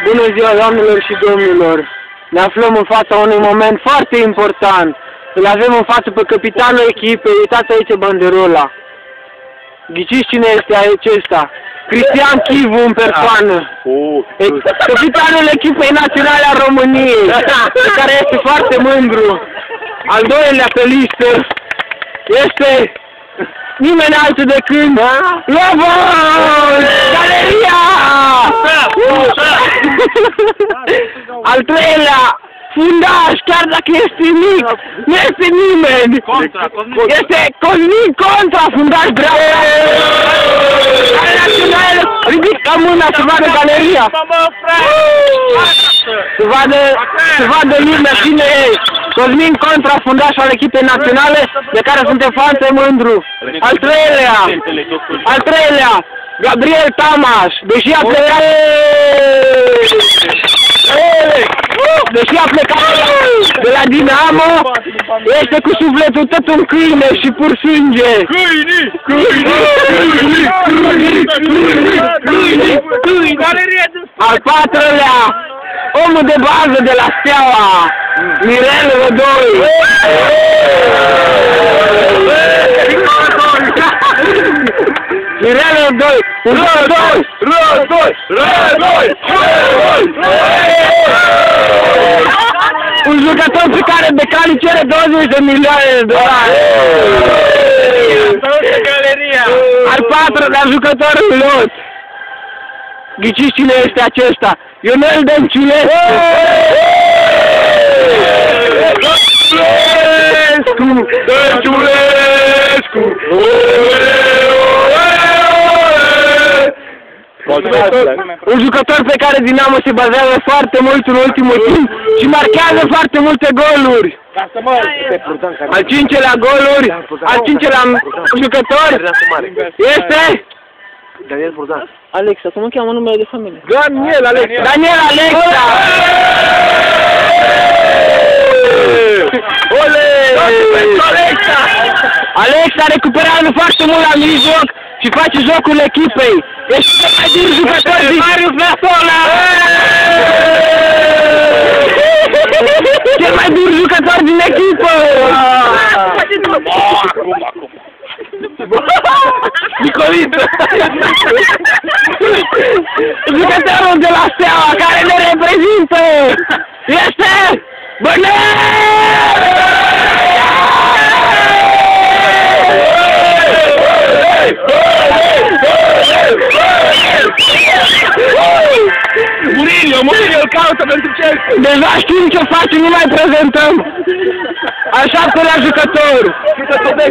Bună ziua, doamnelor și domnilor! Ne aflăm în fața unui moment foarte important. Îl avem în față pe capitanul echipei. Uitați aici banderola. Ghiciți cine este acesta? Cristian Chivu în persoană. Capitanul echipei naționale a României, pe care este foarte mândru. Al doilea pe listă este nimeni altul decât Lovon! Galeria! Al treilea fundaș, chiar dacă este mic, nu este nimeni. Este Cosmin Contra, fundaș dreapta. Ridică mâna să vadă galeria. Să vadă lumea cine e. Cosmin Contra, fundaș al echipei naționale, de care suntem foarte mândru. Al treilea, Gabriel Tamaș, deși a plecat de la Dinamo, este cu sufletul tot un câine și pur sânge. Al patrulea, omul de bază de la Steaua, Mirel Rădoi. Mirel Rădoi. Un jucător pe care Becali cere 20 de milioane de dolari. Al patrulea jucător în lot. Ghiciți cine este acesta? Ionel Dăncilescu. Un jucător pe care Dinamo se bazează foarte mult în ultimul timp și marchează foarte multe goluri. Al cincelea jucător este Daniel Burdan. Alexa, cum îl cheamă numele de familie? Daniel Alexa. Alexa recuperează foarte mult la mijloc și face jocul echipei. Este cel mai dur jucător din Marius Nasola! Cel mai dur jucător din echipă! Acum. Nicoliță! Jucătorul de la Steaua care ne reprezintă este Bănel! Murillo îl caută pentru Chelsea. Deja știm ce facem, nu mai prezentăm. Al șaptelea jucător.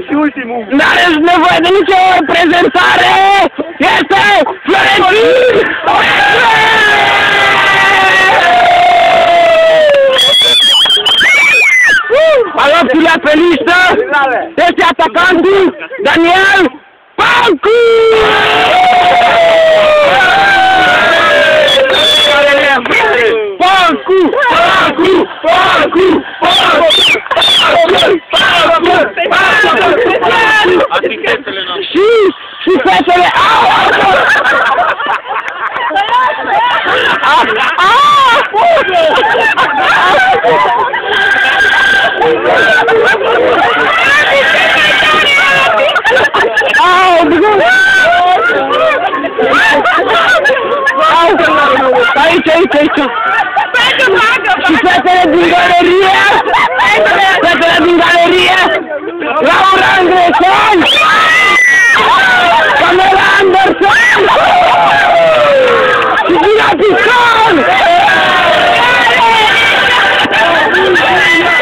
Și ultimul. N-are nevoie de nicio prezentare. Este Florentin! Al optulea pe listă este atacantul Daniel Pancu! Și fetele aici. Și fetele din galerie, Laura Andresan!